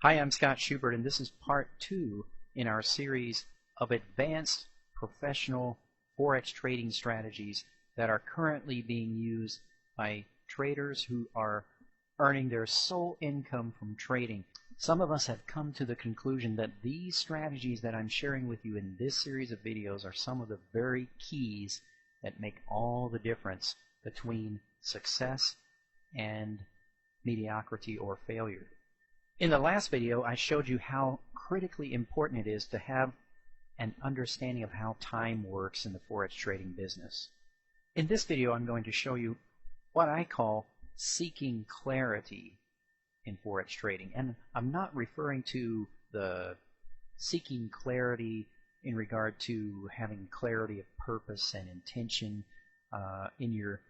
Hi, I'm Scott Schubert, and this is part 2 in our series of advanced professional Forex trading strategies that are currently being used by traders who are earning their sole income from trading. Some of us have come to the conclusion that these strategies that I'm sharing with you in this series of videos are some of the very keys that make all the difference between success and mediocrity or failure. In the last video, I showed you how critically important it is to have an understanding of how time works in the Forex trading business. In this video, I'm going to show you what I call seeking clarity in Forex trading. And I'm not referring to the seeking clarity in regard to having clarity of purpose and intention in your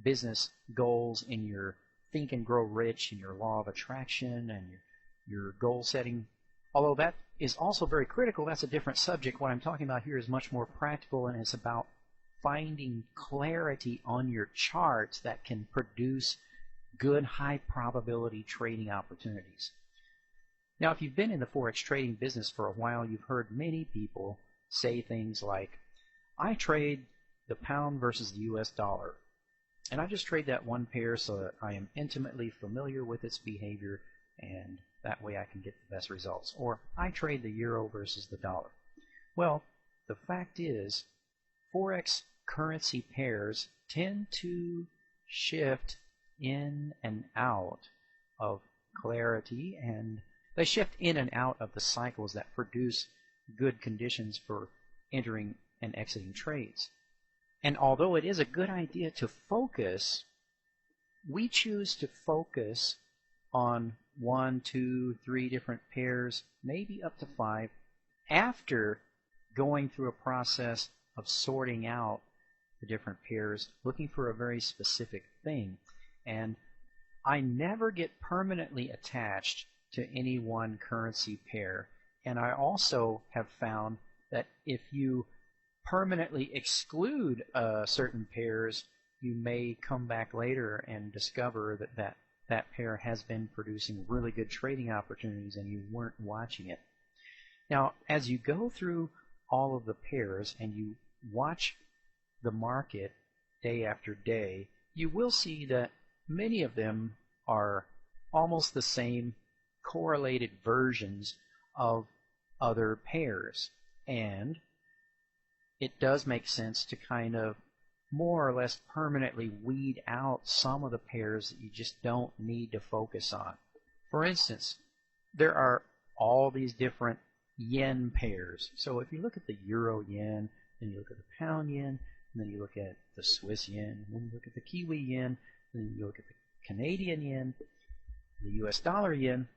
business goals, in your Think and Grow Rich, in your law of attraction, and your goal setting. Although that is also very critical, that's a different subject. What I'm talking about here is much more practical, and it's about finding clarity on your charts that can produce good high probability trading opportunities. Now, if you've been in the Forex trading business for a while, you've heard many people say things like, I trade the pound versus the US dollar, and I just trade that one pair so that I am intimately familiar with its behavior, and that way I can get the best results. Or I trade the euro versus the dollar. Well, the fact is, Forex currency pairs tend to shift in and out of clarity, and they shift in and out of the cycles that produce good conditions for entering and exiting trades. And although it is a good idea to focus, we choose to focus on 1, 2, 3 different pairs, maybe up to 5, after going through a process of sorting out the different pairs, looking for a very specific thing. And I never get permanently attached to any one currency pair. And I also have found that if you permanently exclude certain pairs, you may come back later and discover that that pair has been producing really good trading opportunities and you weren't watching it. Now, as you go through all of the pairs and you watch the market day after day, you will see that many of them are almost the same correlated versions of other pairs. And it does make sense to kind of more or less permanently weed out some of the pairs that you just don't need to focus on. For instance, there are all these different yen pairs. So if you look at the euro yen, then you look at the pound yen, and then you look at the Swiss yen, and then you look at the Kiwi yen, and then you look at the Canadian yen, the US dollar yen,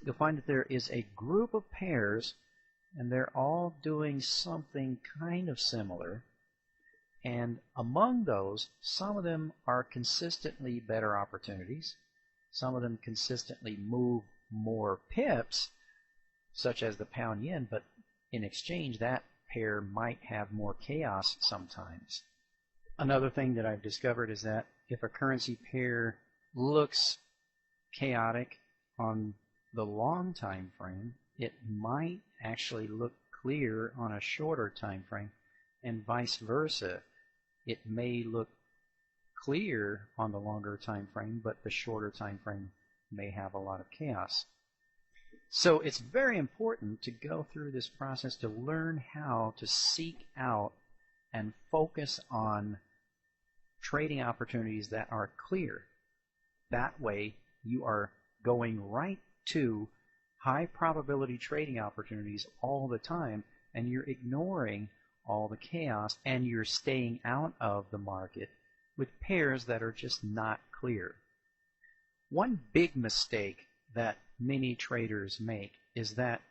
you'll find that there is a group of pairs, and they're all doing something kind of similar. And among those, some of them are consistently better opportunities. Some of them consistently move more pips, such as the pound yen, but in exchange, that pair might have more chaos sometimes. Another thing that I've discovered is that if a currency pair looks chaotic on the long time frame, it might actually look clear on a shorter time frame, and vice versa. It may look clear on the longer time frame, but the shorter time frame may have a lot of chaos. So it's very important to go through this process to learn how to seek out and focus on trading opportunities that are clear. That way you are going right to high probability trading opportunities all the time, and you're ignoring all the chaos, and you're staying out of the market with pairs that are just not clear. One big mistake that many traders make is that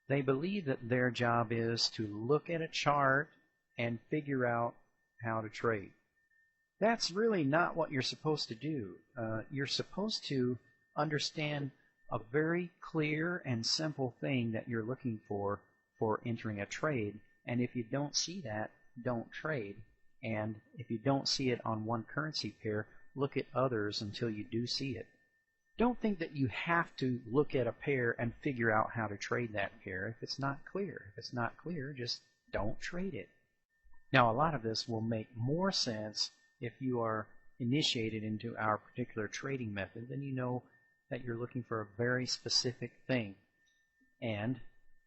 they believe that their job is to look at a chart and figure out how to trade. That's really not what you're supposed to do. You're supposed to understand a very clear and simple thing that you're looking for entering a trade. And if you don't see that, don't trade. And if you don't see it on one currency pair, look at others until you do see it. don't think that you have to look at a pair and figure out how to trade that pair if it's not clear. If it's not clear, just don't trade it. Now, a lot of this will make more sense if you are initiated into our particular trading method, then you know that you're looking for a very specific thing. And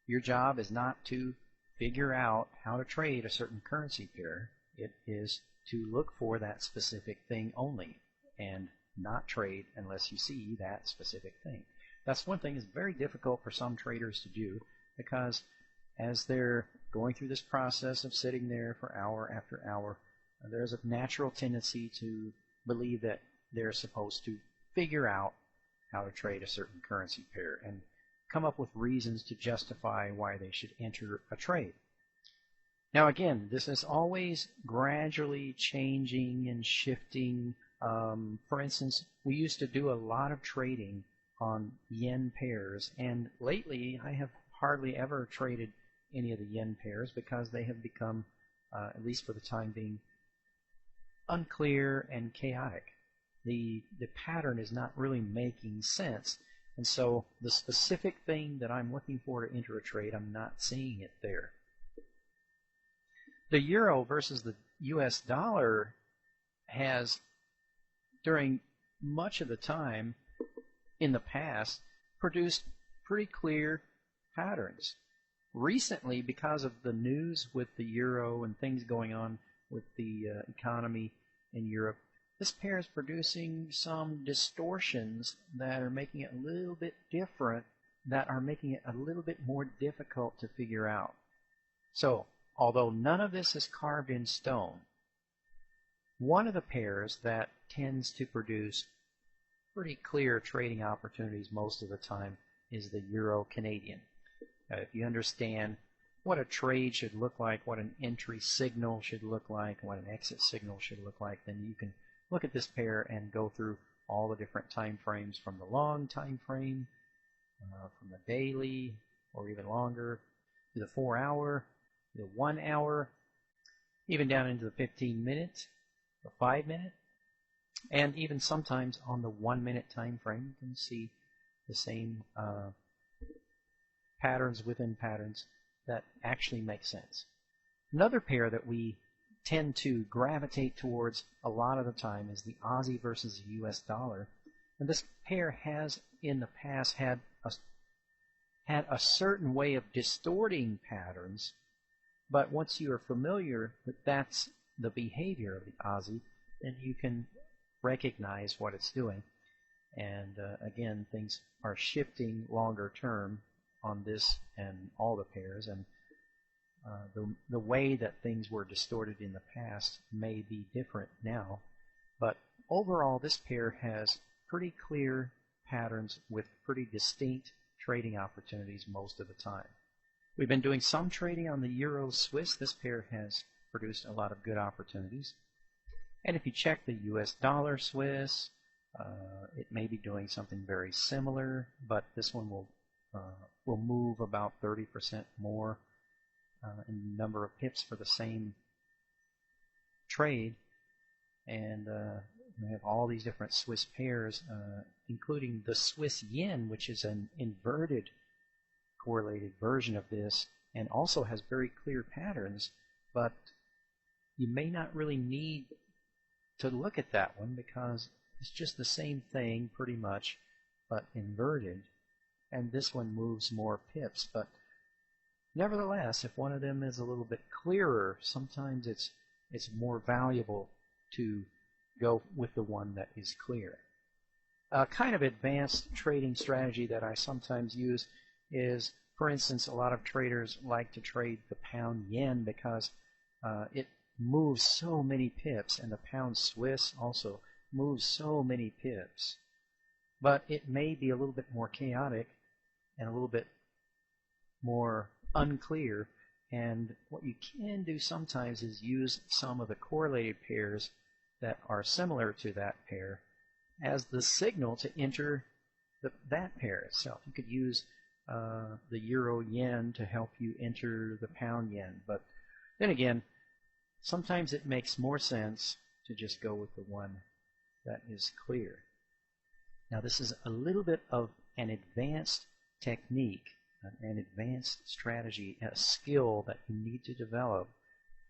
your job is not to figure out how to trade a certain currency pair. It is to look for that specific thing only and not trade unless you see that specific thing. That's one thing that's very difficult for some traders to do, because as they're going through this process of sitting there for hour after hour, there's a natural tendency to believe that they're supposed to figure out how to trade a certain currency pair and come up with reasons to justify why they should enter a trade. Now again, this is always gradually changing and shifting. For instance, we used to do a lot of trading on yen pairs, and lately I have hardly ever traded any of the yen pairs because they have become, at least for the time being, unclear and chaotic. The pattern is not really making sense, and so the specific thing that I'm looking for to enter a trade, I'm not seeing it there. The euro versus the US dollar has, during much of the time in the past, produced pretty clear patterns. Recently, because of the news with the euro and things going on with the economy in Europe, this pair is producing some distortions that are making it a little bit different, that are making it a little bit more difficult to figure out. So, although none of this is carved in stone, one of the pairs that tends to produce pretty clear trading opportunities most of the time is the Euro-Canadian. If you understand what a trade should look like, what an entry signal should look like, what an exit signal should look like, then you can look at this pair and go through all the different time frames, from the long time frame, from the daily or even longer, to the 4-hour, the 1 hour, even down into the 15-minute, the 5-minute, and even sometimes on the 1-minute time frame you can see the same patterns within patterns that actually make sense. Another pair that we tend to gravitate towards a lot of the time is the Aussie versus the US dollar. And this pair has in the past had a certain way of distorting patterns, but once you are familiar that that's the behavior of the Aussie, then you can recognize what it's doing. And again, things are shifting longer term on this and all the pairs, and the way that things were distorted in the past may be different now, but overall this pair has pretty clear patterns with pretty distinct trading opportunities most of the time. We've been doing some trading on the Euro Swiss. This pair has produced a lot of good opportunities. And if you check the US dollar Swiss, it may be doing something very similar, but this one will move about 30% more in number of pips for the same trade. And we have all these different Swiss pairs, including the Swiss yen, which is an inverted correlated version of this and also has very clear patterns, but you may not really need to look at that one because it's just the same thing pretty much, but inverted. And this one moves more pips, but nevertheless, if one of them is a little bit clearer, sometimes it's more valuable to go with the one that is clear. A kind of advanced trading strategy that I sometimes use is, for instance, a lot of traders like to trade the pound yen because it moves so many pips, and the pound Swiss also moves so many pips. But it may be a little bit more chaotic and a little bit more unclear, and what you can do sometimes is use some of the correlated pairs that are similar to that pair as the signal to enter that pair itself. You could use the euro yen to help you enter the pound yen, but then again, sometimes it makes more sense to just go with the one that is clear. Now this is a little bit of an advanced technique, an advanced strategy, a skill that you need to develop.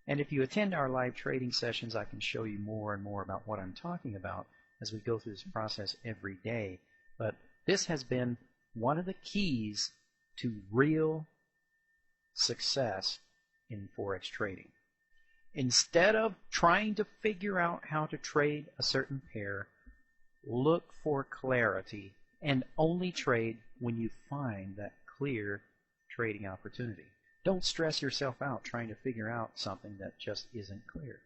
And if you attend our live trading sessions, I can show you more and more about what I'm talking about as we go through this process every day. But this has been one of the keys to real success in Forex trading. Instead of trying to figure out how to trade a certain pair, look for clarity and only trade when you find that clear trading opportunity. Don't stress yourself out trying to figure out something that just isn't clear.